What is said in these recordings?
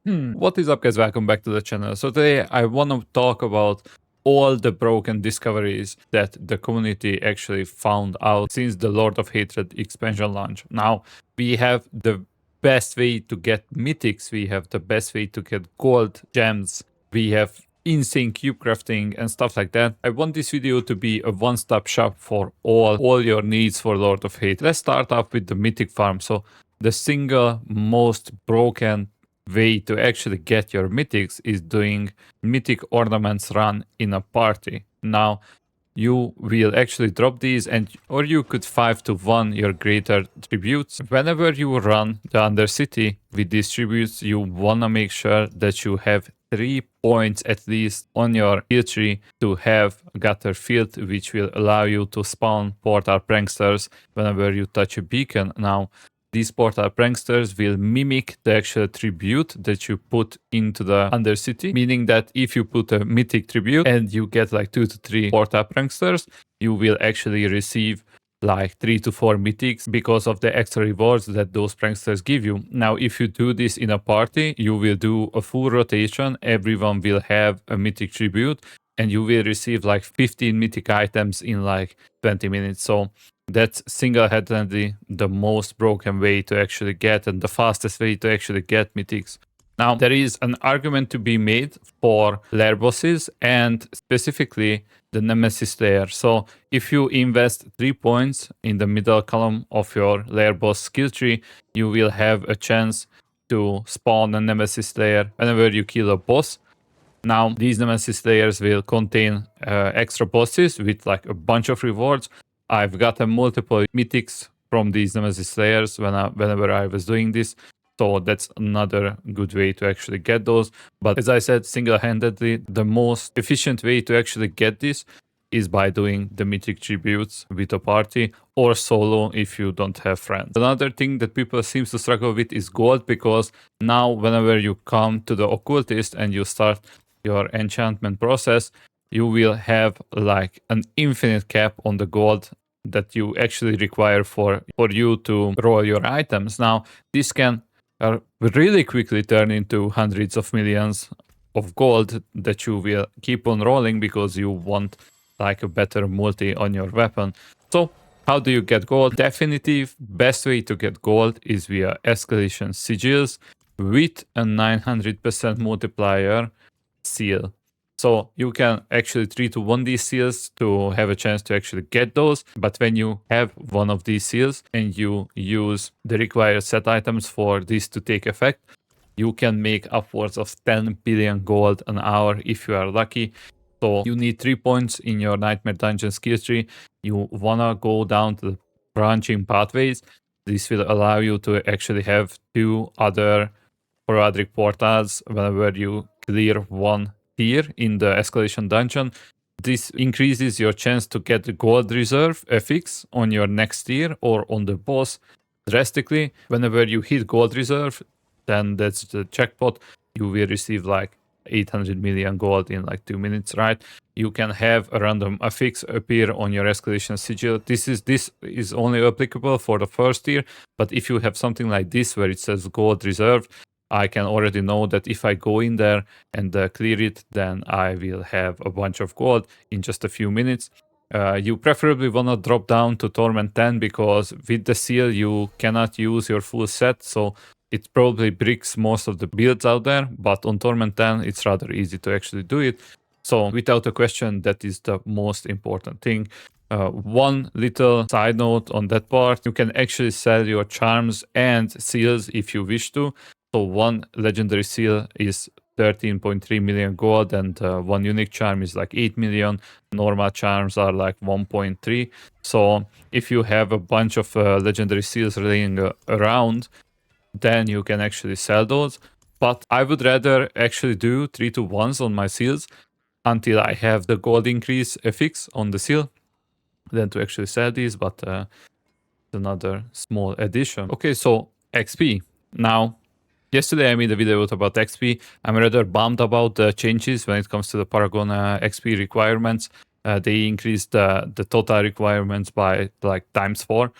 What is up, guys? Welcome back to the channel. So today I want to talk about all the broken discoveries that the community actually found out since the Lord of Hatred expansion launch. Now, we have the best way to get mythics, we have the best way to get gold gems, we have insane cube crafting and stuff like that. I want this video to be a one-stop shop for all your needs for Lord of Hate. Let's start off with the mythic farm. So the single most broken way to actually get your mythics is doing mythic ornaments run in a party. Now you will actually drop these, and or you could 5-1 your greater tributes. Whenever you run the Undercity with these tributes, you wanna make sure that you have 3 points at least on your skill tree to have gutter field, which will allow you to spawn portal pranksters whenever you touch a beacon. Now these portal pranksters will mimic the actual tribute that you put into the Undercity, meaning that if you put a mythic tribute and you get like 2 to 3 portal pranksters, you will actually receive like 3 to 4 mythics because of the extra rewards that those pranksters give you. Now, if you do this in a party, you will do a full rotation. Everyone will have a mythic tribute and you will receive like 15 mythic items in like 20 minutes. So that's single-handedly the most broken way to actually get and the fastest way to actually get mythics. Now, there is an argument to be made for lair bosses and specifically the Nemesis lair. So if you invest 3 points in the middle column of your lair boss skill tree, you will have a chance to spawn a Nemesis lair whenever you kill a boss. Now, these Nemesis layers will contain extra bosses with like a bunch of rewards. I've gotten multiple mythics from these Nemesis layers whenever I was doing this. So that's another good way to actually get those. But as I said, single-handedly, the most efficient way to actually get this is by doing the mythic tributes with a party or solo if you don't have friends. Another thing that people seem to struggle with is gold, because now whenever you come to the occultist and you start your enchantment process, you will have like an infinite cap on the gold that you actually require for you to roll your items. Now, this can really quickly turn into hundreds of millions of gold that you will keep on rolling because you want like a better multi on your weapon. So how do you get gold? Definitive best way to get gold is via escalation sigils with a 900% multiplier seal. So you can actually 3-1 these seals to have a chance to actually get those. But when you have one of these seals and you use the required set items for this to take effect, you can make upwards of 10 billion gold an hour if you are lucky. So you need 3 points in your Nightmare Dungeon skill tree. You wanna go down to the branching pathways. This will allow you to actually have 2 other sporadic portals whenever you clear one tier in the escalation dungeon. This increases your chance to get the gold reserve FX on your next tier or on the boss drastically. Whenever you hit gold reserve, then that's the jackpot. You will receive like 800 million gold in like 2 minutes, right? You can have a random affix appear on your escalation sigil. This is only applicable for the first tier, but if you have something like this where it says gold reserve, I can already know that if I go in there and clear it, then I will have a bunch of gold in just a few minutes. You preferably want to drop down to Torment 10 because with the seal you cannot use your full set, so it probably bricks most of the builds out there, but on Torment 10 it's rather easy to actually do it. So without a question, that is the most important thing. One little side note on that part, you can actually sell your charms and seals if you wish to. So one legendary seal is 13.3 million gold and one unique charm is like 8 million. Normal charms are like 1.3. So if you have a bunch of legendary seals laying around, then you can actually sell those. But I would rather actually do 3-1s on my seals until I have the gold increase FX on the seal than to actually sell these, but another small addition. Okay, so XP. Now, yesterday I made a video about XP. I'm rather bummed about the changes when it comes to the Paragon XP requirements. They increased the total requirements by like times 4.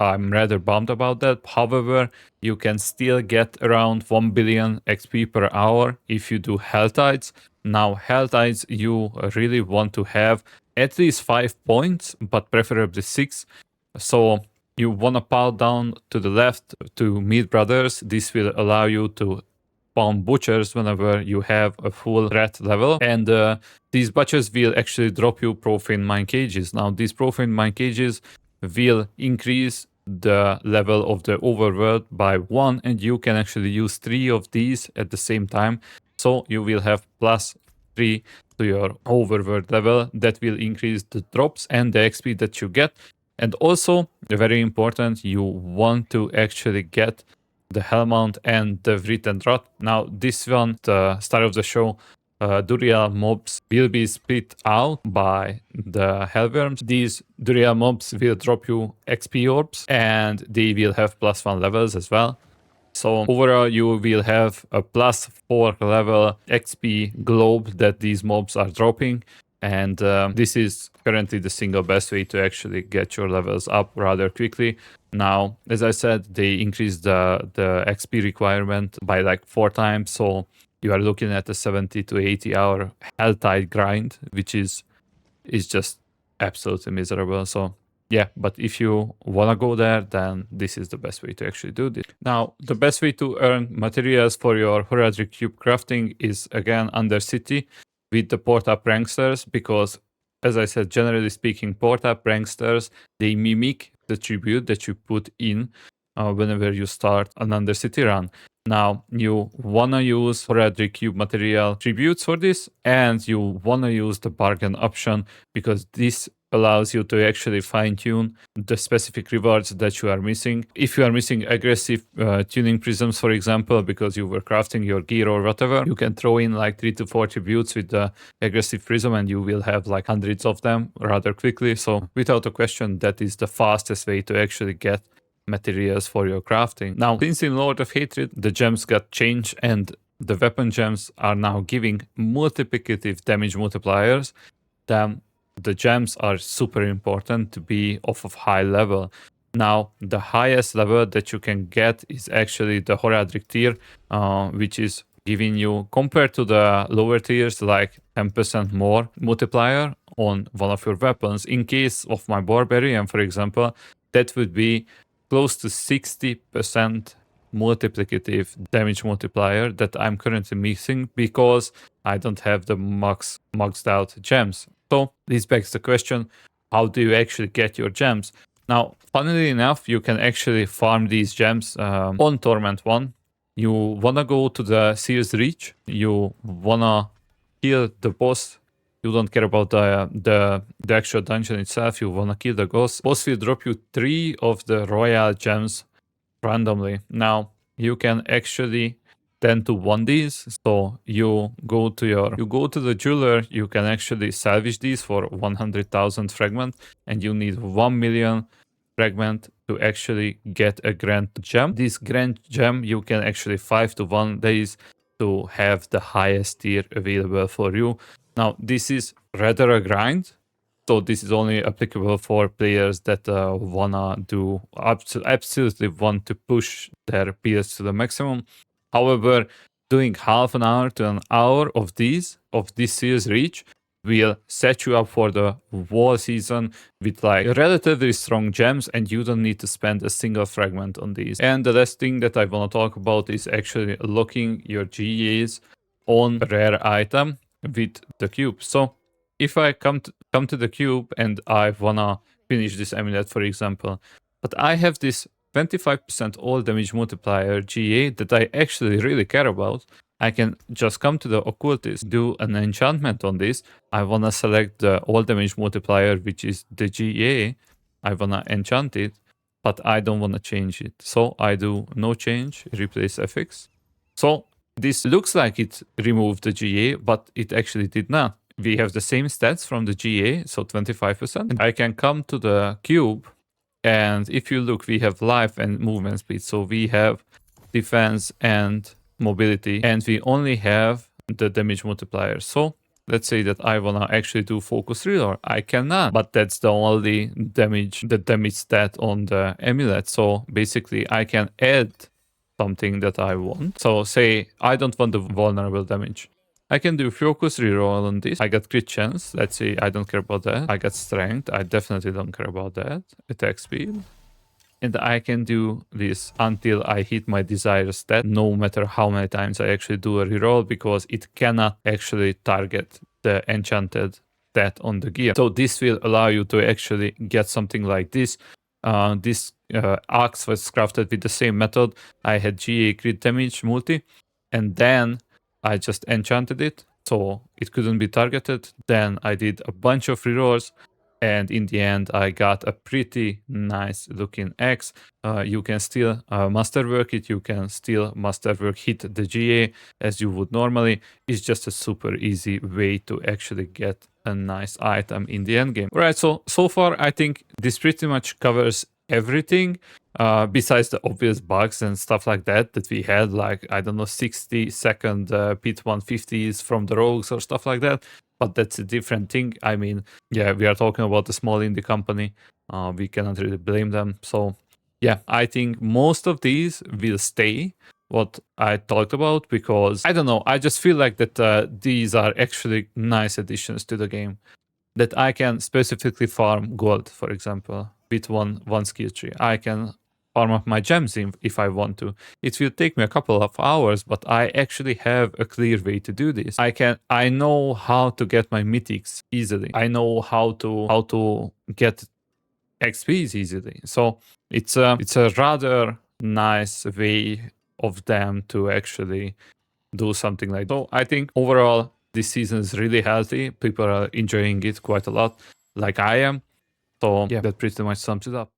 I'm rather bummed about that. However, you can still get around 1 billion XP per hour if you do Hell Tides. Now, Hell Tides, you really want to have at least 5 points, but preferably 6. So you want to pile down to the left to meet brothers. This will allow you to spawn butchers whenever you have a full rat level. And these butchers will actually drop you profane mine cages. Now, these profane mine cages will increase the level of the overworld by 1, and you can actually use 3 of these at the same time. So you will have +3 to your overworld level. That will increase the drops and the XP that you get. And also, very important, you want to actually get the Hellmount and the Written Rot. Now, this one, the start of the show, Duriel mobs will be split out by the Hellworms. These Duriel mobs will drop you XP orbs, and they will have +1 levels as well. So overall, you will have a +4 level XP globe that these mobs are dropping. And this is currently the single best way to actually get your levels up rather quickly. Now, as I said, they increased the XP requirement by like 4 times. So you are looking at a 70 to 80 hour Helltide grind, which is just absolutely miserable. So yeah, but if you want to go there, then this is the best way to actually do this. Now, the best way to earn materials for your Horadric Cube crafting is again under City with the port-up pranksters, because as I said, generally speaking, port-up pranksters, they mimic the tribute that you put in whenever you start an Undercity run. Now, you want to use Horadric Cube material tributes for this, and you want to use the bargain option, because this allows you to actually fine-tune the specific rewards that you are missing. If you are missing aggressive tuning prisms, for example, because you were crafting your gear or whatever, you can throw in like 3 to 4 tributes with the aggressive prism, and you will have like hundreds of them rather quickly. So without a question, that is the fastest way to actually get materials for your crafting. Now, since in Lord of Hatred, the gems got changed and the weapon gems are now giving multiplicative damage multipliers, then the gems are super important to be of high level. Now, the highest level that you can get is actually the Horadric tier, which is giving you, compared to the lower tiers, like 10% more multiplier on one of your weapons. In case of my Barbarian, for example, that would be close to 60% multiplicative damage multiplier that I'm currently missing because I don't have the maxed out gems. So this begs the question, how do you actually get your gems? Now, funnily enough, you can actually farm these gems on Torment 1. You wanna go to the Seer's Reach, you wanna kill the boss. You don't care about the actual dungeon itself, you wanna kill the boss. Boss will drop you 3 of the royal gems randomly. Now, you can actually 10 to 1 these. So you go to the jeweler, you can actually salvage these for 100,000 fragment, and you need 1 million fragment to actually get a grand gem. This grand gem you can actually 5 to 1 days to have the highest tier available for you. Now, this is rather a grind. So this is only applicable for players that wanna do absolutely want to push their PS to the maximum. However, doing half an hour to an hour of this Seer's Reach will set you up for the whole season with like relatively strong gems, and you don't need to spend a single fragment on these. And the last thing that I want to talk about is actually locking your GEs on a rare item with the cube. So if I come to the cube and I wanna finish this amulet, for example, but I have this 25% all damage multiplier GA that I actually really care about, I can just come to the occultist, do an enchantment on this. I wanna select the all damage multiplier, which is the GA. I wanna enchant it, but I don't wanna change it. So I do no change, replace FX. So this looks like it removed the GA, but it actually did not. We have the same stats from the GA, so 25%. I can come to the cube, and if you look, we have life and movement speed. So we have defense and mobility, and we only have the damage multiplier. So let's say that I wanna actually do focus reroll. I cannot, but that's the only damage stat on the amulet. So basically I can add something that I want. So say I don't want the vulnerable damage. I can do focus reroll on this. I got crit chance. Let's see, I don't care about that. I got strength. I definitely don't care about that. Attack speed. And I can do this until I hit my desired stat, no matter how many times I actually do a reroll, because it cannot actually target the enchanted stat on the gear. So this will allow you to actually get something like this. This axe was crafted with the same method. I had GA crit damage multi, and then I just enchanted it, so it couldn't be targeted. Then I did a bunch of rerolls, and in the end I got a pretty nice looking axe. You can still masterwork it, you can still masterwork hit the GA as you would normally. It's just a super easy way to actually get a nice item in the end game. Right, so far I think this pretty much covers everything. Besides the obvious bugs and stuff like that we had, like, I don't know, 60-second pit 150s from the rogues or stuff like that. But that's a different thing. I mean, yeah, we are talking about a small indie company. We cannot really blame them. So yeah, I think most of these will stay, what I talked about, because I don't know, I just feel like that these are actually nice additions to the game. That I can specifically farm gold, for example, with one skill tree. I can farm up my gems if I want to. It will take me a couple of hours, but I actually have a clear way to do this. I know how to get my mythics easily. I know how to get XPs easily. So it's a rather nice way of them to actually do something like that. So I think overall this season is really healthy. People are enjoying it quite a lot, like I am. So yeah, that pretty much sums it up.